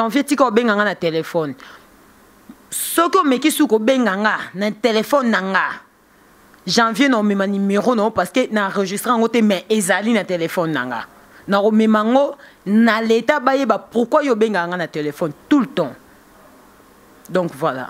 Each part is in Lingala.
janvier tika obenganga na téléphone soko meki suko benganga na téléphone nanga janvier na omema numéro non parce que na enregistré ngo te mais ezali na téléphone nanga na omema ngo na l'état bayeba pourquoi yo benganga na téléphone tout le temps donc voilà.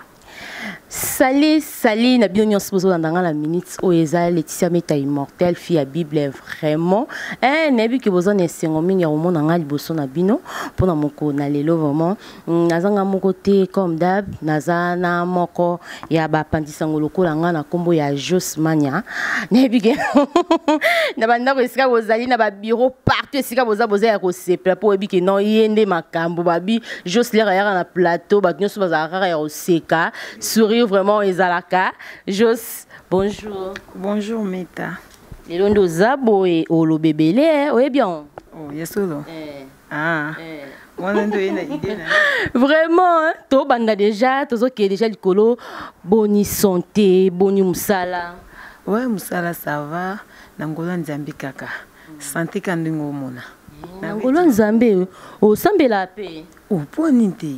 Sali na bien nyonso bozo ndanga la minute o eza Laetitia Meta immortel fille à Bible vraiment nebi ke bozo na sengo mingi au mona nga liboso na bino pona moko na lelo vraiment nazanga moko te comme d'hab nazana moko ya ba pandisa ngoloko nga na kombo ya Josmania nebi ke na banda ko esika bozali na ba bureau partout esika boza ya ko sepla po ebi ke non yende makambo babi Joslera ya na plateau ba nyonso bazaka ya oseka sourire vraiment ezalaka. Jos, bonjour. Bonjour Meta. Les londo zabo et olo bébélé, oui bien. Oh, yesolo. Moi n'en ai une idée. Vraiment, hein? To banda déjà, to qui est déjà le colo, boni santé, boni musala. Ouais, musala ça va. Nangolo nzambi kaka. Santé kandingo mona. Nangolo nzambe, o sambe la paix. Oh, pointé.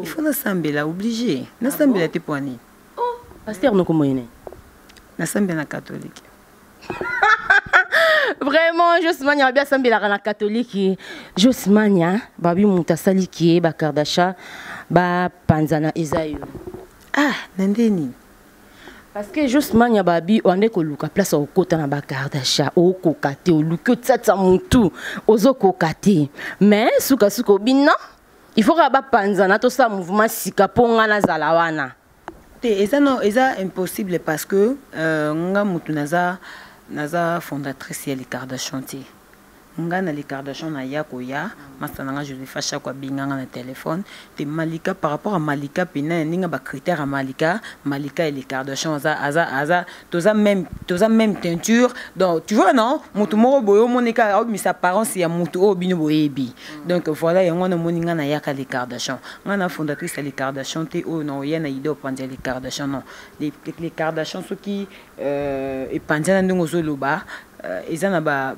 Il faut la obligé. Na sambela te poani. Oh, pasteur no komo yene. Na sambela catholique. Vraiment, Josmania bien sambela na catholique. Josmania, babi mutasali ki ba Kardasha, ba panzana Esaïe. Ah, nandeni. Parce que Josmania babi on est ko luka place au kota na ba Kardasha, o kokate o luka tsatsa mutu, ozo kokate. Mais suka bina il faut que panzana to sa mouvement sika ponga na zalawana te eza impossible parce que nga mutu naza fondatrice ya les Kardashian te nga na les Kardashian na yako ya masana nga Josepha Chakwa binganga na téléphone te Malika par rapport à Malika pena ninga ba critère à Malika et les Kardashian aza toza même teinture donc tu vois non mutu moko boyo monika au mis apparence ya mutu o bino boyebi donc voilà yango na moninga na yaka les Kardashian nga na fondatrice les Kardashian te o non yana idée pandia les Kardashian non les Kardashian ceux qui et pandia ndongo zoloba ezana ba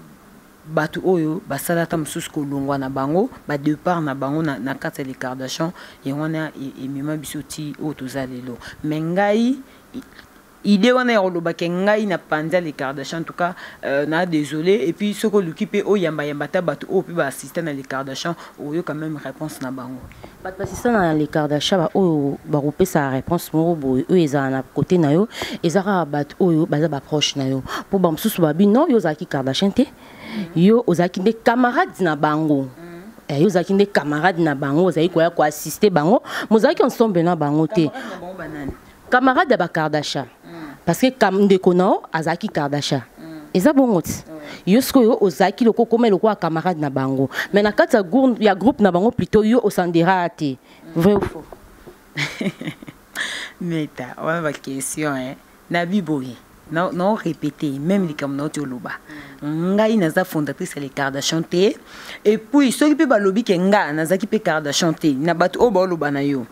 batu oyo basalata mususu kolongwa na bango ba départ na bango na kati les Kardashian yona emema bisoti o tozalelo mais ngai idée wana ya koloba ke ngai na panza les Kardashian en tout cas na désolé et puis ce que l'occupé o yamba ta batu o puis ba assister na les Kardashian oyo quand même réponse na bango ba assister na les Kardashian ba o ba repé sa réponse mo bo eux eza na côté na yo ezara batu oyo baza ba proche na yo pour ba mususu ba bino yo zaki Kardashian te yo ozaki des camarades na bango yo ozaki des camarades na bango ozaki ko assister bango mozaki ensemble na bango te camarade de ba Kardashian parce que comme de konao azaki Kardashian eza bongo ti yo sko yo ozaki loko comme loko camarade na bango mais na kati ya groupe na bango plutôt yo osandera te vrai ou faux Meta on va question na biboyi non répéter même les communautés au loba ngai naza fondatrice les Kardashian te et puis ceux qui peut balobi ke nga nazaki pe Kardashian te na batu o ba loba na yo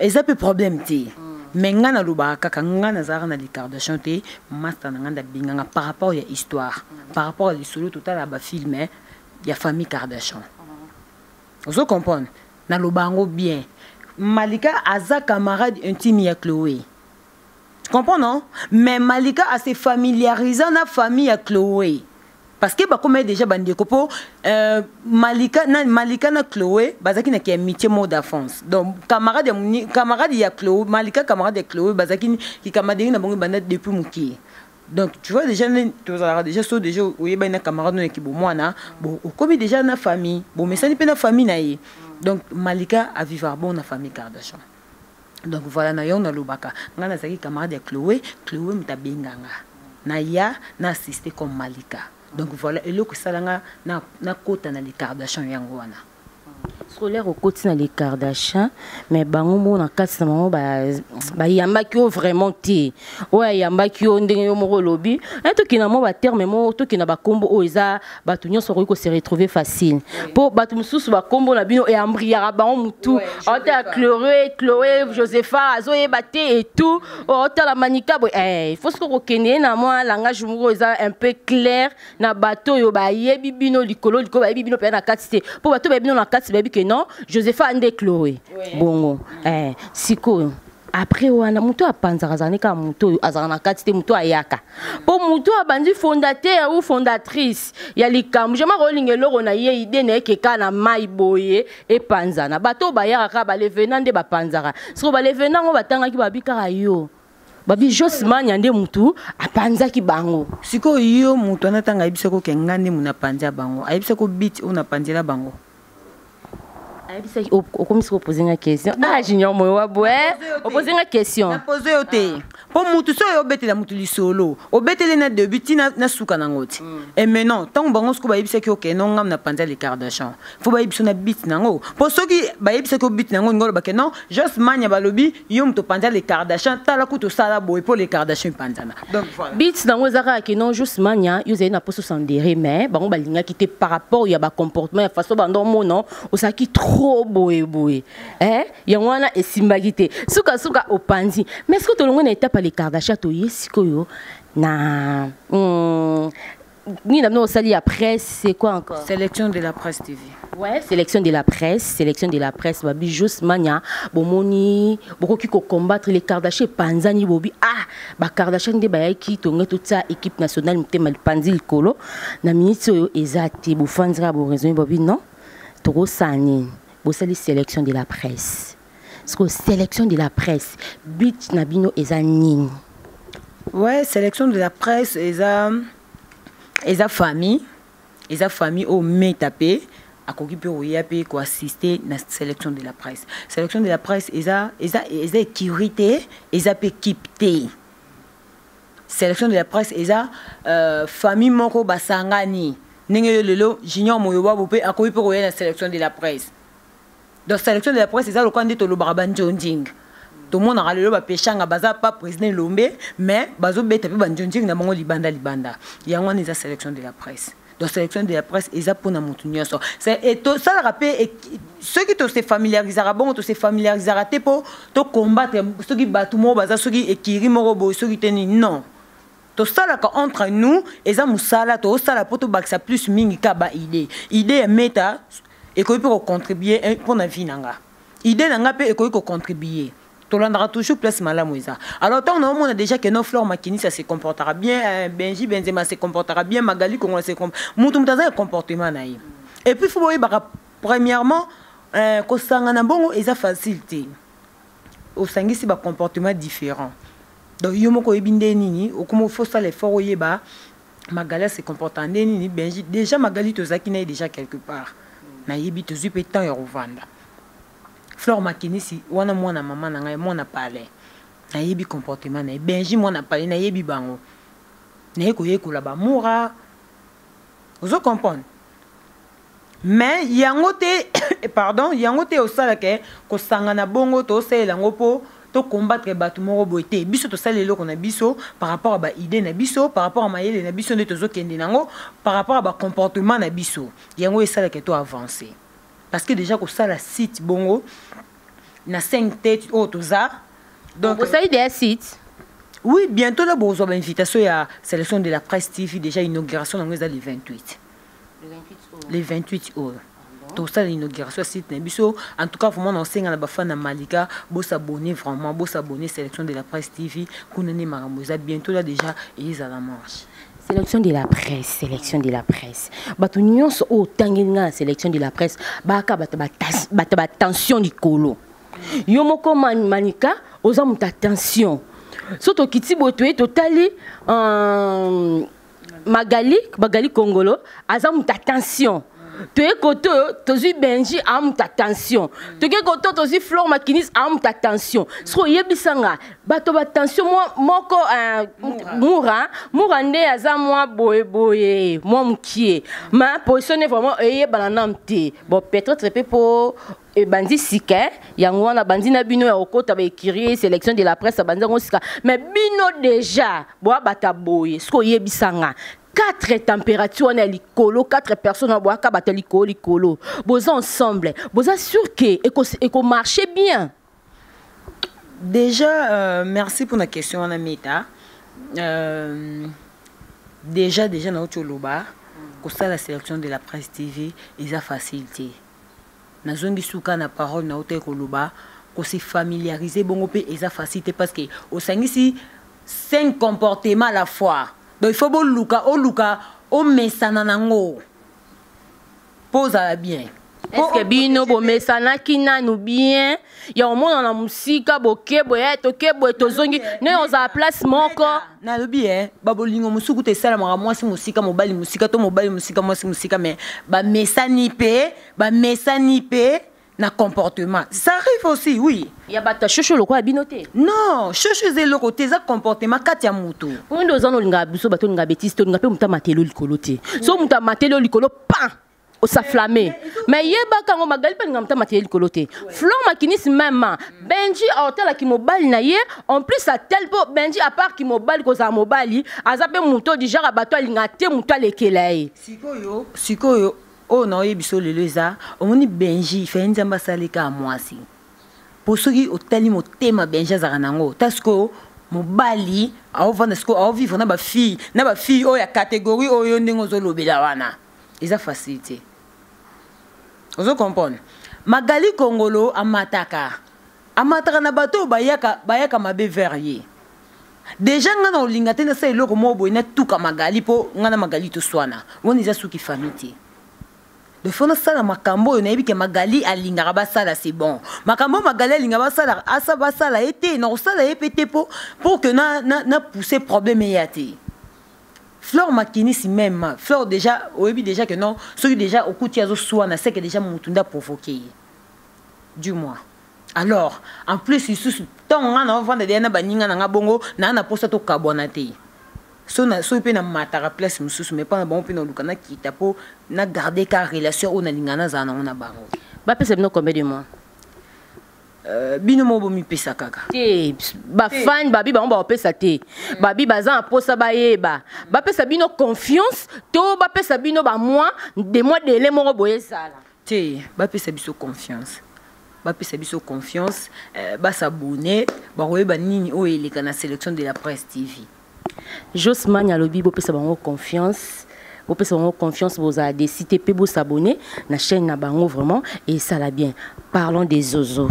eza pe problème te mais nga na loba kaka nga nazara na les Kardashian te master na nganda binganga par rapport à histoire par rapport à l'histoire total à ba film ya famille Kardashian vous comprenez na loba ngo bien Malika aza camarade intime ya Chloé. Tu comprends non? Mais Malika a se familiarisé dans la famille à Chloé. Parce que comme déjà bandé copo Malika na Chloé, bazaki na qui amitié mot d'enfance. Donc camarade ya Chloé, Malika camarade de Chloé, bazaki qui camarade na bango banda depuis muki. Donc tu vois déjà so déjà oui ba na camarade na qui bo mwana, bon comme déjà na famille, bon mais ça n'est pas na famille na yi. Donc Malika a vivre bon na famille Kardashian. Donc voilà na yo na lubaka ngana zaki camarade de Chloé mutabenganga na ya na assister comme Malika donc voilà eloko salanga na kota na les Kardashian yango wana scolaire au côté na les Kardashian mais bango mo na kati na bango ba yambaki o vraiment te ouais yambaki o ndenge yo moko lobi to kina mo ba terme mo to kina ba kombo o eza batu nyonso ko se retrouver facile pour batu mususu ba kombo na bino e ambriara bango mutu ota Chloé Josepha azoye baté et tout ota la manika bo il faut ko kene na moi langage moko eza un peu clair na bato yo ba yebi bino likolo ba yebi bino pe na kati te pour bato ba bino na kati baby que non Josepha ande Chloé bongo siko après wana muto apanzaka zane ka muto azana kati te muto ayaka po muto abandi fondateur ou fondatrice ya likambo je ma rolingelo na ye ide na ke kana mai boye e panzana bato bayaka ka ba levenant de ba panzaka so ba levenant ngo batanga ki babika yo babi Josman yande mutu apanza ki bango siko yo muto anatanga ibise ko kengande muna panza bango ayibise ko beat una panzela bango. On commence à poser une question. Ah, j'ignore moi, on pose une question. Na pose yote. Pour mutu so yo bete la mutu li solo. O bete le na début na suka na ngoti. Et maintenant, tant bango sko ba yibise ko ke non ngam na panza les Kardashian. Faut ba yibise na beat nango. Pour ceux qui ba yibise ko beat nango ngolo ba ke non, juste manya ba lobi yo mutu panza les Kardashian tala kuto sala boy pour les Kardashian panzana. Donc voilà. Beat nango zaka ke non juste manya yo zena poso sandere mais bango ba linga kité par rapport ya ba comportement ya façon ba ndo non osaki trop boy yangwana esimbagite suka opanzi mais est-ce que tout le monde est pas les Kardashian to yesiko na ni na no sali après c'est quoi encore sélection de la presse TV. Ouais, sélection de la presse babi juste mania bomoni bokoki ko combattre les Kardashian panzani bobi ba Kardashian de ba ki tonga toute ça équipe nationale mtema panzi likolo na minute oyo ezati bo fanzra bo raison bobi non trop sani. Bossali sélection de la presse. Parce que sélection de la presse, but nabino ezanin. Ouais, sélection de la presse, eza famille au metapé à kokipe oyape ko assister na sélection de la presse. Sélection de la presse eza sécurité, eza équipé. Sélection de la presse eza famille moko basangani. Nenge lelo junior moyoba bopé a kokipe ko na sélection de la presse. Donc sélection de la presse c'est ça le quand dit le barabanjonding tout le monde a le ba pechanga baza pas président Lombe mais bazo beta pe banjonding na bango libanda yango ni za sélection de la presse. Donc sélection de la presse eza pour na mutu nyonso c'est et to ça le rappel ceux qui to se familiarisera bon to se familiarisera te pour to combattre ceux qui batu mo baza ceux qui ekiri moko bo ceux qui teni non to sala ka entre nous eza musala to sala pour to baksa plus mingi ka ba idée meta et qu'on peut contribuer pour la vie nanga. Idée nanga peut et qu'on peut contribuer. Tout le monde toujours plus mal à moi. Alors tant on a déjà que nos fleurs Makini ça se comportera bien, Benji Benzema se comportera bien, Magali Congo se comportera. Moutou un comportement naïf. Et puis faut voir premièrement que ça en a bon et ça facilité. Au sangi c'est un comportement différent. Donc yomo ko ebinde nini, ou comment faut ça les fort yeba. Magali se comporte nini, Benji déjà Magali tozaki na déjà quelque part. Na yebi tozu pe temps ya rovanda Fleur Makini si wana mwana mama na ngai mwana pale na yebi comportement na Benji mwana pale na yebi bango na yeko la ba moura vous comprenez mais yango te pardon yango te osala ke ko sanga na bongo to sala ngo po to combattre batu moko boité biso to sala lelo na biso par rapport à ba idée na biso par rapport à mayele na biso ne tozo kende nango par rapport à ba comportement na biso yango esala ke to avancer parce que déjà ko sala site bongo na 5 têtes au toza donc vous savez des sites oui bientôt là bozo ba invitation ya sélection de la presse TV déjà inauguration dans les 28 les 28 heures. Tout ça l'inauguration site Nebiso en tout cas vraiment on sait na bafana na Malika beau s'abonner vraiment beau s'abonner sélection de la presse TV kunene maramoza bientôt là déjà ils à la marche sélection de la presse bato nyonso o tangenga sélection de la presse baka bata tension likolo yo moko manika oza muta tension soto kiti botoe totali Magali Congolo aza muta tension. Tu es côté, tu es Benji, am ta tension. Tu es côté, tu es Fleur Makinis, am ta tension. So yebisanga, bato ba tension moko moura nde aza moi boye moi mkie. Ma positionne vraiment eye bananamte. Bon peut-être pour bandi sika yango na bandi na bino ya okota ba écrire sélection de la presse bandi ngo sika. Mais bino déjà boa bata boye. So yebisanga 4 températures on a l'icolo 4 personnes à boire kabata l'icolo vous ensemble vous assurez que et qu'on marche bien déjà merci pour la question on a meta déjà na otoloba que ça la sélection de la presse TV ils a facilité nazongi suka na parole na ote koloba ko se familiariser bongo pe eza facilité parce que au sangisi 5 comportements à la fois donc il faut bon luka o mesana nango pose bien. Est-ce que bino bo mesana kina nou bien ya o mona na musika bokebo ya tokebo tozongi ne oza place moko na lobi babolingo musuku te sala mara mwasi musika mobali musika to mobali musika mwasi musika mais ba mesani pe na comportement ça arrive aussi oui ya bata shosho lokwa binote non shosho zelo côté za comportement kati ya mutu ondo zano linga biso bato linga betiste linga pe muta matelo likolo te so muta matelo likolo pa osaflammé mais yeba kango magali pa ngamta matériel likolo te Flor Makinis même Benji hôtel ki mobile na ye en plus à tel po Benji à part ki mobile ko za mobile azape muto di genre bato linga te muto lekelaye sikoyo oh non yebiso leleza omoni Benji fait nzamba salika mwasi posoki otali motema Benji za nango tasko mobali aovanda sko aovivre na ba fille o ya catégorie oyo ndingo zo lobela wana eza facilité. Vous comprenez? Magali Kongolo amataka na bato bayaka mabe verrier. Déjà ngana olingate na sa eloko mobo ina tuka magali po ngana magali to swana. Woni za suki famité. De fona sala makambo na yebi ke magali alingara basala c'est bon. Makambo magali alingara basala asa basala été na osala epete pour que na pousser problème yate. Flor Makinis même Flor déjà oyebi déjà que non celui déjà au coup tiazo soana c'est que déjà mutunda provoqué du moins alors en plus il sous tant on a vendre des na baninga na bongo na posta to kabonate so pe na matara place mususu mais pas na bon pe na lukana kita po na garder ka relation on a lingana za na bango ba pesa bino combien de mois bino mo bomi pesa kaka te ba fan babi ba on ba pesa te babi baza posa ba yeba ba pesa bino confiance to ba pesa bino ba mois de mois de le moko boye sala te ba pesa biso confiance ba s'abonner ba royeba nini o eleka na sélection de la presse TV Josman Yalobi bo pesa bango confiance vous pouvez avoir confiance, vous avez décidé de vous abonner à la chaîne Nabango vraiment et ça l'a bien. Parlons des Zozo.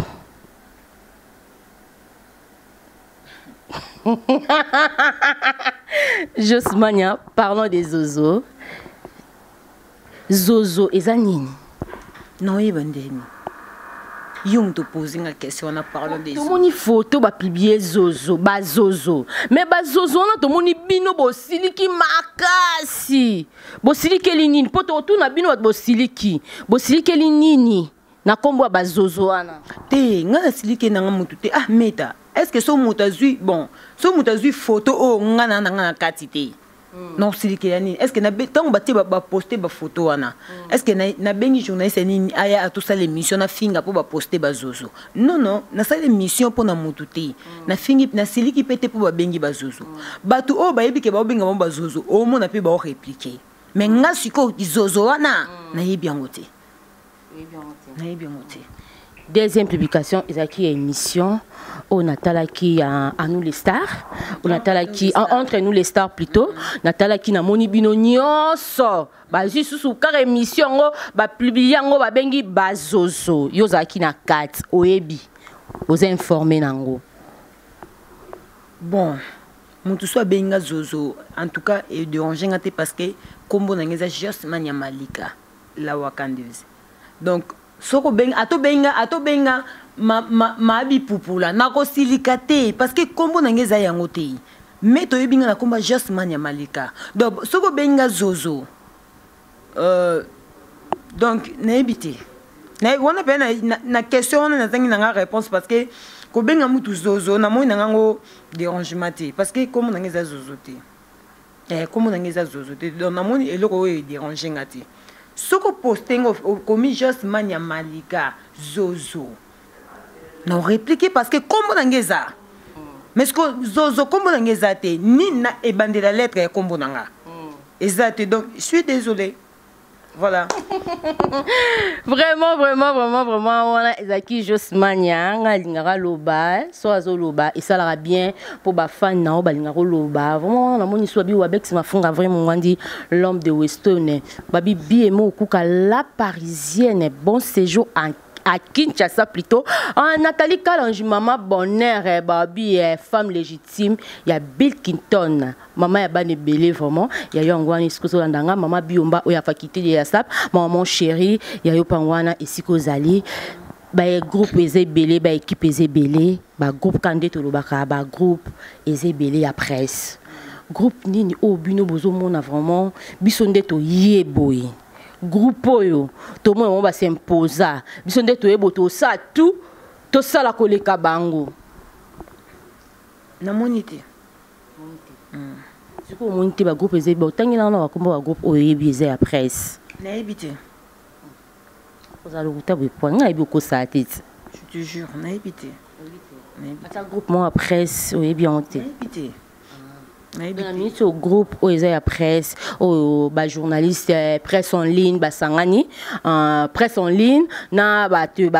Josmania, parlons des Zozo. Zozo, et ça nini? Non, il y a Young te poser une question en parlant des Zozo. Tout le monde photo va publier Zozo, ba Zozo. Mais ba Zozo na tout le monde bino bosiliki makasi. Bosiliki linini, poto tout na bino bosiliki. Bosiliki linini. Na kombo ba Zozo ana. Te, nga siliki na mutu te. Ah meta. Est-ce que so mutazui bon, so mutazui photo o nga na katite. Non siliki yani. Est-ce que na tant ba poster ba photo ana. Est-ce que na bengi journaliste ni aya a tout ça l'émission na finga pour ba poster ba Zozo. Non, na ça l'émission pour na mutu te. Na fingi na siliki pete pour ba bengi ba Zozo. Batu o ba yebi ke ba benga ba Zozo. O mo na pe ba répliquer. Mais nga siko Zozo ana na yebi angote. Na yebi angote. Deuxième publication, Ezaki émission au Natala qui à nous les stars, au Natala qui entre nous les stars plutôt, Natala qui na moni bino nyonso, ba juste sous car émission ba publier ngo ba bengi ba Zozo, Yozaki na 4 oebi, vous informer nango. Bon, mon tout soit benga Zozo, en tout cas et déranger ngate parce que kombo na ngeza juste manya malika la wakandeuse. Donc soko benga ato benga ma abi pupula nako silikate parce que kombo nangeza yango te mais to yebinga na komba just manya malika donc soko benga Zozo donc na ebité na wana pe na question na zangi na réponse parce que ko benga mutu Zozo na moi nango dérangement te parce que kombo nangeza Zozo te kombo nangeza Zozo te donc na moi eloko e déranger ngati soko posting commis juste manya malika Zozo non répliquer parce que kombo nangeza mais ce que Zozo kombo nangeza te ni na ebande la lettre ya kombo nanga exact donc je suis désolé voilà vraiment on a Ezaki Josmania ngala loba so azoloba et ça la bien pour ba fan na ba lingaro loba vraiment na moni swabi wa bex mafunga vraiment ngandi l'homme de Weston babi biemo kuka la parisienne bon séjour en à Kinshasa plutôt. Nathalie Kalanji, maman bonheur, Babi, femme légitime. Il y a Bill Clinton, maman ya bane belé vraiment. Il y a Yongwani Skosolandanga, maman Biomba, Oya Fakiti de Yasap, maman chérie, il y a Yopangwana et Sikozali. Bah groupe Eze belé, bah équipe Eze belé, bah groupe Kandé Tolobaka, bah groupe Eze belé à presse. Groupe Nini au Bino Bozo Mona vraiment, Bisonde to Yeboy. Groupe Oyo, tout le monde va s'imposer. Bisonde to Yebo to ça tout, to ça la koleka bango. Na monité. C'est quoi monité ba groupe Eze, bah tangi na na ba groupe Oyebi Eze à presse. Na ebité. Vous allez vous taper point, na ebi ko sa tête. Je te jure, na ebité. Na ebité. Ata groupe moi à presse Oyebi onté. Na ebité. Au groupe où ils presse, au journaliste presse en ligne, Basangani, presse en ligne, na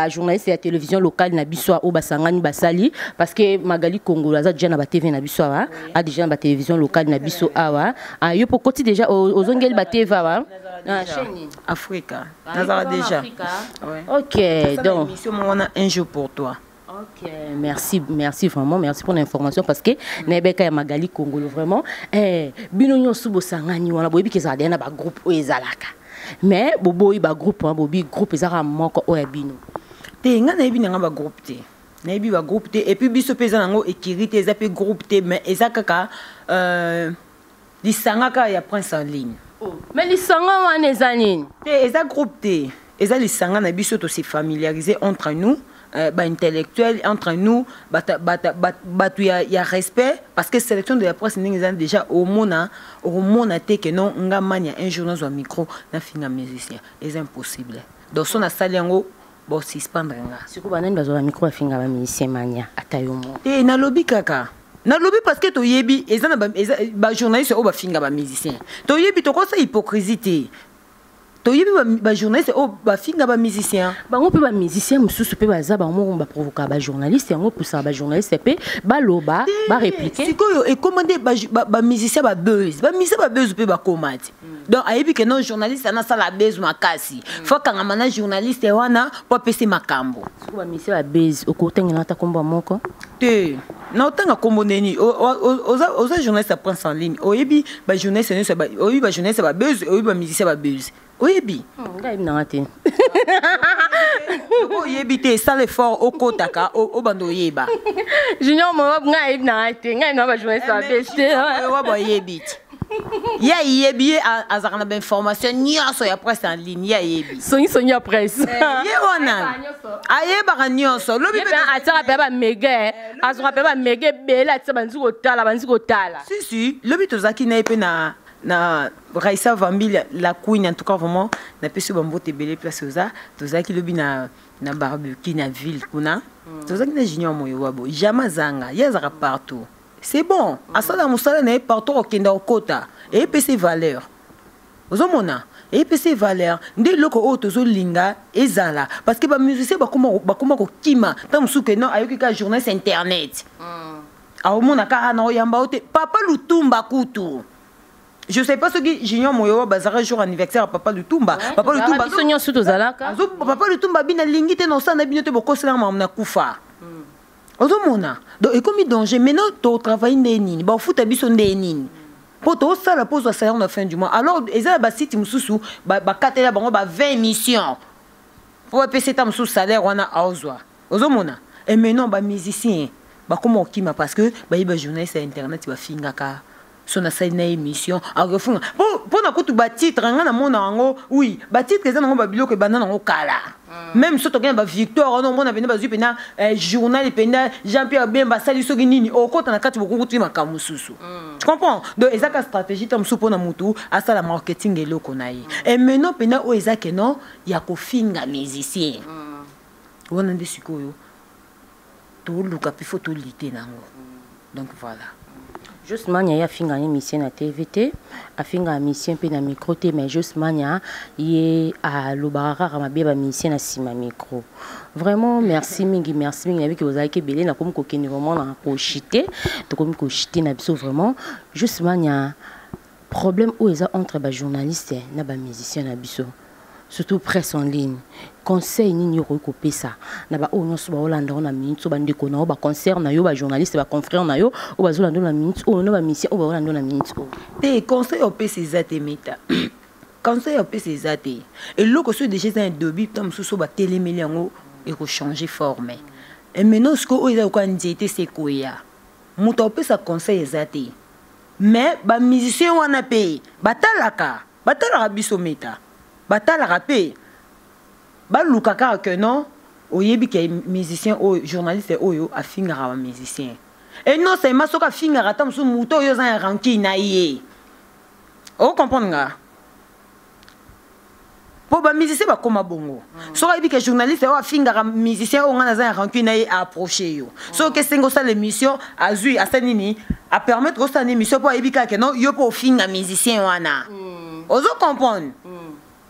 journaliste à télévision locale na biswa au Basangani Basali, parce que Magali Congo, ça déjà na TV na biswa, a déjà na télévision locale na biswa awa, yo pour côté déjà aux ongel ba TV wa, Africa, Nazara déjà. Ok, donc. On a un jour pour toi. Ok, merci vraiment, merci pour l'information parce que Nebeka Magali Congolo vraiment bino nyosu bosangani wana boyebi kezala na ba groupe o ezalaka mais boboyi ba groupe bobi groupe ezaka moko o ya bino te nga na yebi nga ba groupe te na yebi ba groupe te et puis biso peza nango ekirite eza pe groupe te mais ezaka ka lisangaka ya prince en ligne mais lisanga wana ezanini te eza groupe te eza lisanga na biso to se familiariser entre nous intellectuel entre nous, il y a respect parce que sélection de la presse n'est déjà au monde que non ngamanya un jour dans un micro na finga musicien c'est impossible donc son asali yango bon suspendre nga siko banani bazo micro finga ba musicien mania atayomo et na lobby kaka na lobby parce que to yebi ezana ba journaliste o ba finga ba musicien to yebi to ko sa hypocrisie toyebi ba journaliste o ba finga ba musicien bango pe ba musicien mususu pe baza bango ba provoquer ba journaliste yango pour ça ba journaliste pe ba loba ba répliquer sikoyo et commander ba musicien ba buzz pe ba komati donc ayebi que non journaliste na sala buzz makasi faut kanga mana journaliste wana po pese makambo siko ba musicien ba buzz okotengela ta komba moko te na otanga kombo neni oza journaliste presse en ligne oyebi ba journaliste oyebi ba journaliste ba buzz oyebi ba musicien ba buzz oyebi ngai nangate oyebi te ça l'effort okotaka o bando yeba junior mo ngai nangate ngai na ba journaliste ba beste wa ba yebi ya yebi azakana ba information nyonso ya presse en ligne ya yebi songi ya presse ye wana ayeba ka nyonso lobi pe ataka pe ba mega azwa pe ba mega bela tsa banzi ko tala si lobi tozaki na pe na Raissa Vambil la queen en tout cas vraiment na pesu bambote belé place oza tozaki lobi na barbecue na ville kuna tozaki na junior moyo wabo jamais zanga yazaka partout c'est bon asala musala na partout okenda okota et pc valeur ozomona et pc valeur nde loko o tozo linga ezala parce que ba musicien bakoma ko kima tam suke non ayoki ka journaliste internet aomona ka na oyamba ote papa Lutumba kutu. Je sais pas ce que Junior Moyo bazara jour anniversaire à Papa Lutumba. Papa Lutumba sonyo suto zalaka. Papa Lutumba bina lingite no sana binote boko sala mamna kufa. Ozomona. Donc et comme danger maintenant to travail neni, ba futa biso neni. Poto ça la pause salaire na fin du mois. Alors eza ba site mususu ba katela bango ba 20 émissions. Pour PC tam sous salaire wana aozwa. Ozomona. Et maintenant ba musicien ba comment okima parce que ba journaliste internet ba fingaka. Son assaine émission à refonds pour na kutu ba titre nga na mona ngo oui ba titre eza ngo ba biloko banana ngo kala même soto ngena ba victoire no mona bena ba zu pena journal pena Jean-Pierre Bemba sali soki nini okota na kati bokungu tu makamu susu tu comprends donc ezaka stratégie tam supo na mutu asala marketing eloko na ye et maintenant pena o ezaka non ya ko finga musicien wana ndi sikoyo to luka pe photo lité nango donc voilà. Justement, il y a une émission à TVT, une mission à micro, mais justement, il y a l'Obarara Ramabé, une mission à micro. Vraiment, merci, merci, avec vous avez belé, n'a comme coquine vraiment dans cochité, donc comme cochité n'a vraiment. Justement, il y a un problème où ils ont entre les journalistes et les musiciens à biso. surtout presse en ligne. Conseil ni recopier ça. Na ba o nyonso ba olanda na minute ba ndeko na ba concert na yo ba journaliste ba confrère na yo o ba zolanda na minute o no ba mission o ba olanda na minute o. Te conseil au PC zate meta. Conseil au PC zate. Et loko so déjà un début tam so ba télémeli yango et ko changer forme. Et maintenant ce que o eza ko ndité c'est quoi ya. Muto pe sa conseil zate. Mais ba musicien wana pe batalaka biso meta. Batalaka pe ba lukaka que non oyebi ke musicien o journaliste oyo afingara ba musicien et non c'est ma soka fingara tam su muto yo za ranking na ye o comprendre nga po ba musicien ba koma bongo so oyebi ke journaliste o afingara musicien o ngana za ranking na ye a approcher yo so que sengo sa l'émission azui asanini a permettre au sa émission po oyebi ka ke non yo po finga musicien wana ozo comprendre.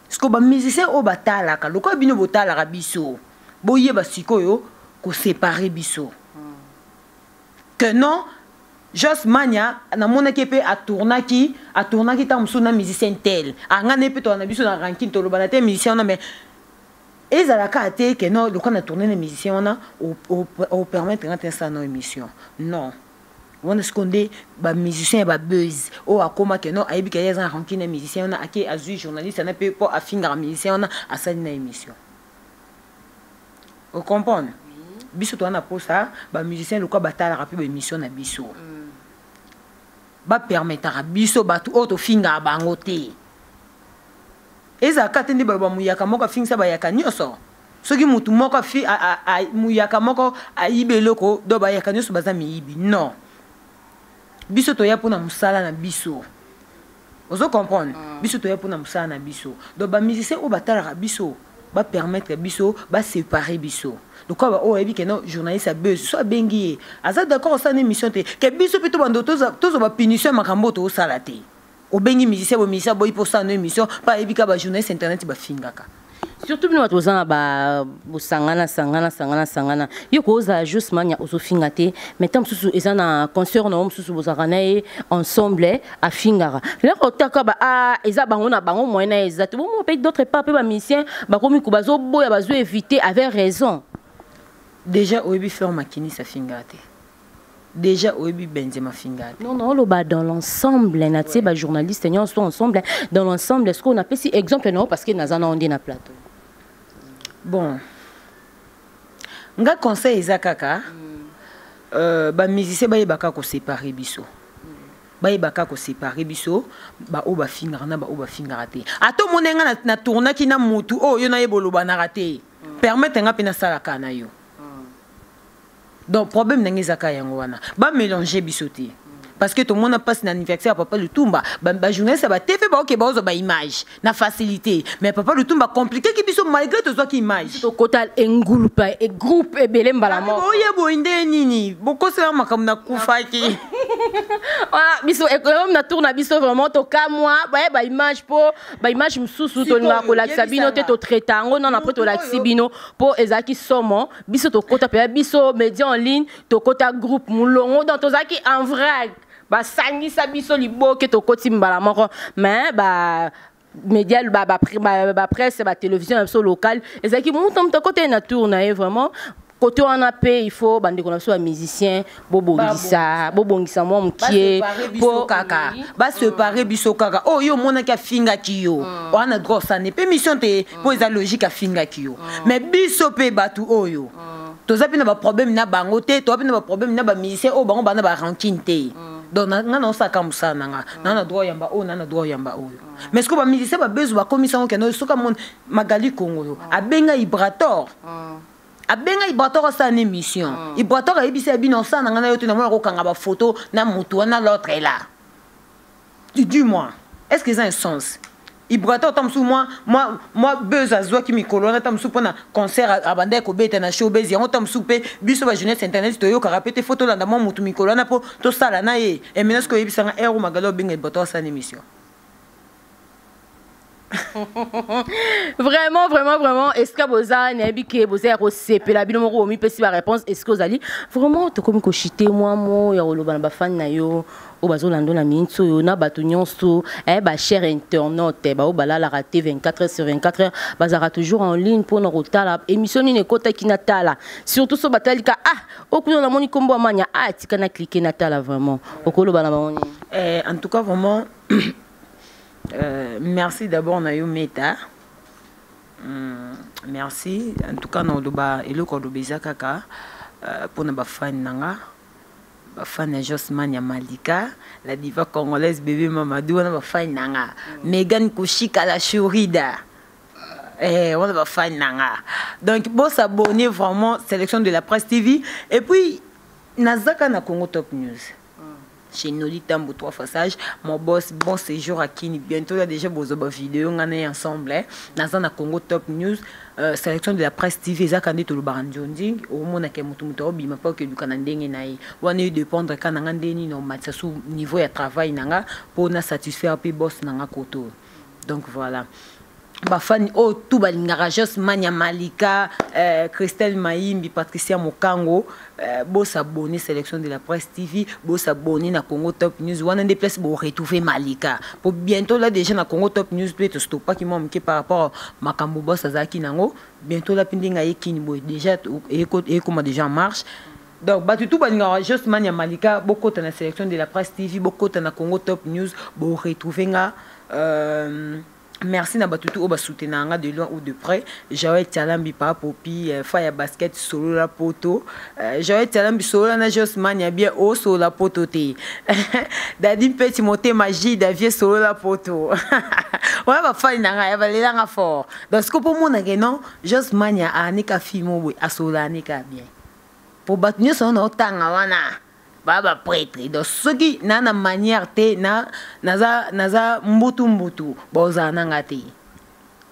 Parce que les musiciens au batalaka, le quoi bino botala rabiso, boye basikoyo ko séparer biso. Que non, juste mania na mona kepe a tournaki tam suna musicien tel. A ngane pe to na biso na ranking to lo banate musicien na mais ezalaka ate que non le quoi na tourner les musiciens na au permettre rentrer ça dans émission. Non. On est scondé ba musicien ba buzz o akoma que non aibi que les gens ranking les musiciens na aki azui journaliste na pe pour afinga musicien na asali na émission. Vous comprenez? Biso to na posa ba musicien le quoi batala rapide ba émission na biso. Ba permettre biso ba tout auto finga bango te. Eza katende ba muyaka moko finga ba yaka nyoso. Soki mutu moko fi a muyaka moko a ibeloko do ba yaka nyoso baza miyibi. Non. Biso to ya pona musala na biso. Ozo comprendre? Biso to ya pona musala na biso. Donc ba musicien o batala biso, ba permettre biso, ba séparer biso. Donc quoi o ebi que non journaliste a buzz, soit bengi. Aza d'accord ça une émission te. Que biso plutôt bando tozo ba punition makambo to sala te. O bengi musicien boy pour ça une émission, pas ebi ka ba journaliste internet ba fingaka. Surtout nous atozana ba sangana yo koza juste mania ozofinga te mais tam susu ezana concert na susu bozakana ensemble a fingara là otaka ba eza bango na bango moyena ezatu bon peut d'autres pas ba musicien ba komi ko bazo boya bazo éviter avec raison déjà oyebi faire makini sa fingate déjà oyebi Benzema fingate non le ba dans l'ensemble na ba journaliste nyons sont ensemble dans l'ensemble est-ce qu'on a pris exemple non parce que nazana on dit na plateau. Bon, nga conseil ezakaka ba musicien ba yebaka ko séparer biso. Ba yebaka ko séparer biso ba o ba fingara na ba o ba fingara te. Ato monenga na tournaki na mutu o yo na yebolo ba na raté. Permettre nga pena sala kana yo. Donc problème na ngezaka yango wana. Ba mélanger biso te. Parce que tout le monde passe l'anniversaire papa le tumba ba journée ça va TV ba OK ba ozo ba image na facilité mais papa le tumba compliqué qui biso malgré tout ça qui image to kotal engroupe et groupe e belemba la mort oye bo inde nini boko sera makam na kufaki biso e na tourna biso vraiment to ka moi ba image msusu to nga ko la sabino te to traitango non après to la sibino pour ezaki somo biso to kota pe biso média en ligne to kota groupe mulongo dans to zaki en vrai ba sangi sabiso liboke to koti mbala moko mais ba média ba presse ba télévision so local ezaki montam to côté na tourna vraiment côté on a payé il faut bande qu'on a soit musicien bobongisa moi mkie pour kaka ba séparer biso kaka oh yo mona ka finga kiyo on a droit ça n'est pas mission te pour esa logique a finga kiyo mais biso pe batu oyo toza pe na ba problème na bango te to pe na ba problème na ba musicien o bango bana ba ranking te donc ngana osaka musana nga nana droit yamba o nana droit yamba oyo mais ce que ba musicien ba besoin ba commission que no soka mon Magali Congo abenga Ibrator abenga Ibrator sa une émission Ibrator a ebisa bino sana ngana yo te na mona ko kanga ba photo na mutu na l'autre est là dis-moi est-ce que ça a un sens Ibrator tamsu moi buzz azwa ki mikolo na tamsu pona concert a bande ko beta na showbiz yango tamsu pe biso ba jeunesse internet to yo ka rapete photo landa mo mutu mikolo na po to sala na ye et maintenant ce que yebisanga ero magalo benga Ibrator sa une émission Vraiment, vraiment, vraiment. Est-ce que vous avez que vous avez reçu la bino moko mi pesi ba réponse? Est-ce que vous allez vraiment te comme ko chiter moi mo ya oloba ba fan na yo o bazo lando na minso yo na batu nyonso ba cher internaute ba o bala la raté 24h/24h bazara toujours en ligne pour na rotala émission ni kota ki natala surtout so batalika o kuno na moni kombo amanya tika na cliquer natala vraiment okoloba na ba en tout cas vraiment merci d'abord na yo Meta. Merci en tout cas na loba eloko lobeza kaka pour na ba fan nanga ba fan Josmania Malika la diva congolaise bébé Mamadou na ba fan nanga Megan Kushika la Chourida on va fan nanga donc bon s'abonner vraiment sélection de la presse TV et puis nazaka na Congo Top News. Chez Noli Tambo 3 Fassage, mon boss, bon séjour à Kini. Bientôt, il y a déjà vos vidéos, on est ensemble. Dans un Congo Top News, sélection de la presse TV, ça quand tout le barandjonding, au moins que mutumto bima pas que du canadien naï. On a eu de prendre quand on a des no match sous niveau de travail nanga pour na satisfaire puis boss nanga koto. Donc voilà. Bafani oh tout balingara Josmania Malika, Christelle Maïmbi, Patricia Mokango, beau s'abonner sélection de la presse TV, beau s'abonner na Congo Top News, on a des places pour retrouver Malika. Pour bientôt là déjà na Congo Top News peut te stopper qui m'a manqué par rapport à Makambo boss Azaki nango, bientôt la pendinga yekini boy déjà et comment déjà en marche. Donc tout balingara Josmania Malika, beaucoup de la sélection de la presse TV, beaucoup de la Congo Top News, pour retrouver nga merci na batutu oba soutenanga de loin ou de près. Joël Talambi pa popi fire basket solo la poto. Joël Talambi solo na Josmania bien au solo la poto te. Dadi petit monter magie davie solo la poto. Ouais va faire nanga ya valela nga fort. Donc ce que pour mon non Josmania a nika fimo boy a solo nika bien. Pour battu son otanga wana. Baba prêtre donc ce qui nana manière te na naza mbutu boza nangate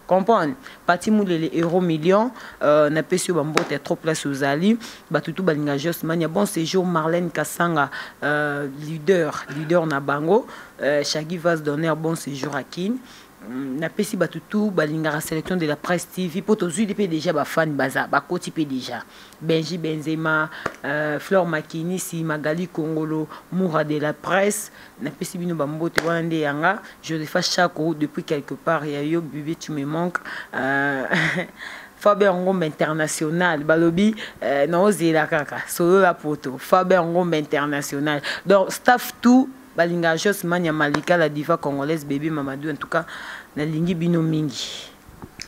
comprendre parti moulele euro million na pesio bambote trop place aux ali batutu balinga Josmania bon séjour Marlène Kassanga leader na bango Shaggy Vaz donner bon séjour à Kin na pesi batutu balinga sélection de la presse TV pour tous les déjà ba fan baza ba kotipe déjà Benji Benzema Fleur Makini si Magali Kongolo Moura de la presse na pesi bino bambote wande yanga Josepha Chako depuis quelque part ya yo bébé tu me manques Faber Ngombe international balobi na ozela kaka solo la poto Faber Ngombe international donc staff tout balinga Josmania Malika la diva congolaise bébé Mamadou en tout cas na lingi bino mingi.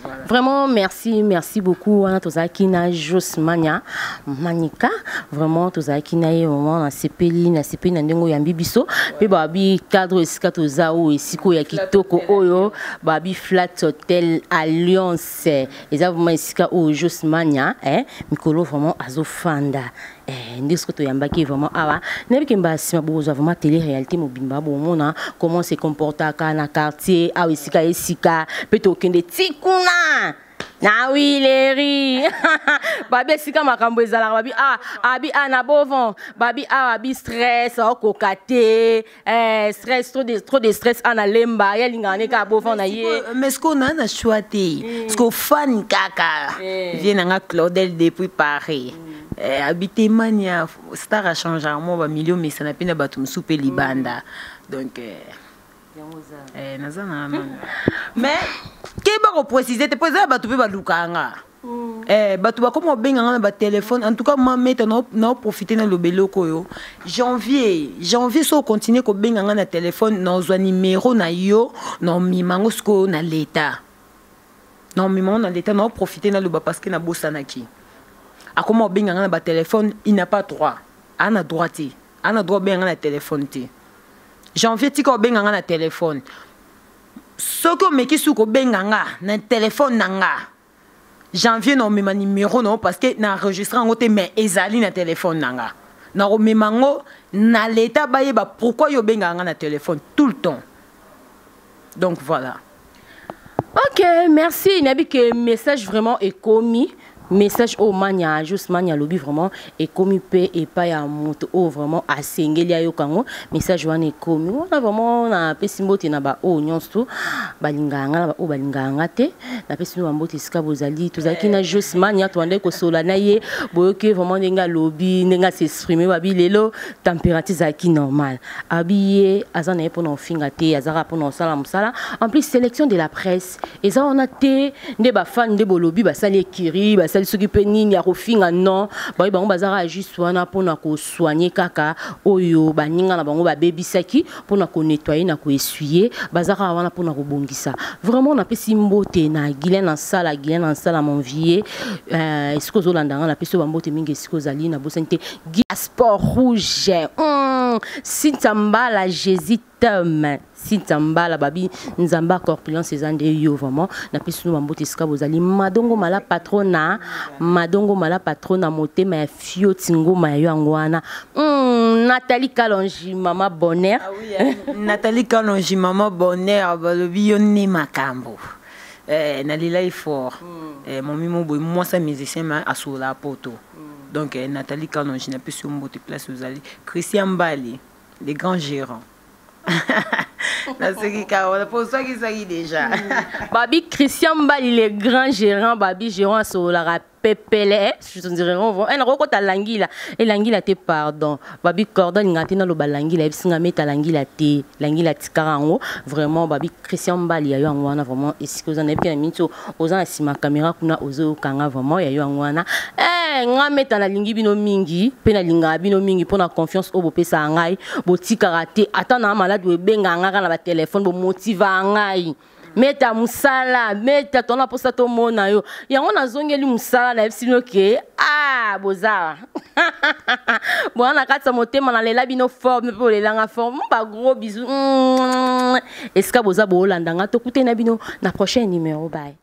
Voilà. Vraiment merci beaucoup à Tozaki na Josmania Manika vraiment Tozaki na moment na sepeli na ndengo ya mbibiso pe babi cadre esikato zao esiko ya kitoko oyo babi Flat Hotel Alliance eza vraiment esika o Josmania mikolo vraiment azofanda ndisco to yambaki vraiment awa nebi mbasi mabozo vraiment télé réalité mobimba bomona comment se comporter na quartier awa esika peto kende tikuna na wileri babi esika makambo ezala babi abi na bovon babi babi stress okokate stress trop de stress ana lemba ya lingane ka bovon na ye mais ce qu'on a na choité ce qu'on fan kaka vient nga Claudel depuis Paris habité mania star a changé moi ba million mais ça n'a pas batum souper libanda donc nazana mais keba ko préciser te poser batu pe balukanga batu ba comme benga na ba téléphone en tout cas moi mettre no profiter na lobelo koyo janvier so continuer ko benga na téléphone na zo numéro na yo no mimango sko na l'état no mimango na l'état no profiter na loba parce que na bosanaki a comment benga na ba téléphone il n'a pas droit ana droité ana droit benga na téléphone te janvier ti ko benga na téléphone soko meki suko benga na téléphone nanga janvier no mema numéro non parce que na enregistrer en côté mais ezali na téléphone nanga na ko memango na l'état ba yeba pourquoi yo benga na téléphone tout le temps donc voilà. Ok, merci. Nabi que message vraiment est commis. message au mania juste mania lobby vraiment et comme pe et pas ya moto oh vraiment asengeli ayo kango message wana ekomi wana vraiment na pesi mbote na ba o nyonso balinganga ba o balinganga te na pesi no mbote sika bozali tozaki na juste mania twande ko sola na ye boyoke vraiment ndenga lobby ndenga s'exprimer babi lelo température zaki normal abiye azana pour na finga te azara pour na sala musala en plus sélection de la presse eza on a te nde ba fan de bolobi ba sali kiri ba sali soki pe nini ya kofinga non ba bango bazara juste wana pona ko soigner kaka oyo baninga na bango ba bebisaki pona ko nettoyer na ko essuyer bazara wana pona ko bongisa vraiment na pesi mbote na Guylaine en sala mon vieux esko zolandanga na pesi ba mbote mingi esko zali na bosante sport rouge Sintambala Jésus Sintambala babi nzamba corpulence ezande yo vraiment na pisu no mbote ska bozali madongo mala patrona motema ya fio tingoma ya yangwana Nathalie Kalonji mama bonheur Nathalie Kalonji mama bonheur balobi yo ni makambo nalila fort mon mimo boy moi ça musicien ma asola poto donc Nathalie Kalonji na pisu mbote place uzali Christian Mbali les grands gérants. Pour ça qui s'agit déjà. Babi Christian Mbali, les grands gérants, Babi gérant sur la pepele, je te dirais on va. Elle recota l'anguilla et l'anguilla te pardon. Babi cordon ngatina lo balangila, singa meta l'anguilla tikarango. Vraiment Babi Christian Mbali ya yangwana vraiment. Et si vous en avez bien minto, osant asima caméra kuna ozo kanga vraiment ya yangwana. Nga meta na lingi bino mingi pe na linga bino mingi pona confiance o bopesa ngai botika raté ata na malade we benga nga na ba téléphone bo motiva ngai meta musala meta tona posa to mona yo yango na zongeli musala na ebisino ke boza bona katsa motema na lela bino forme pe lelanga forme ba gros bisous eska boza bo landanga to kute na bino na prochain numéro bye.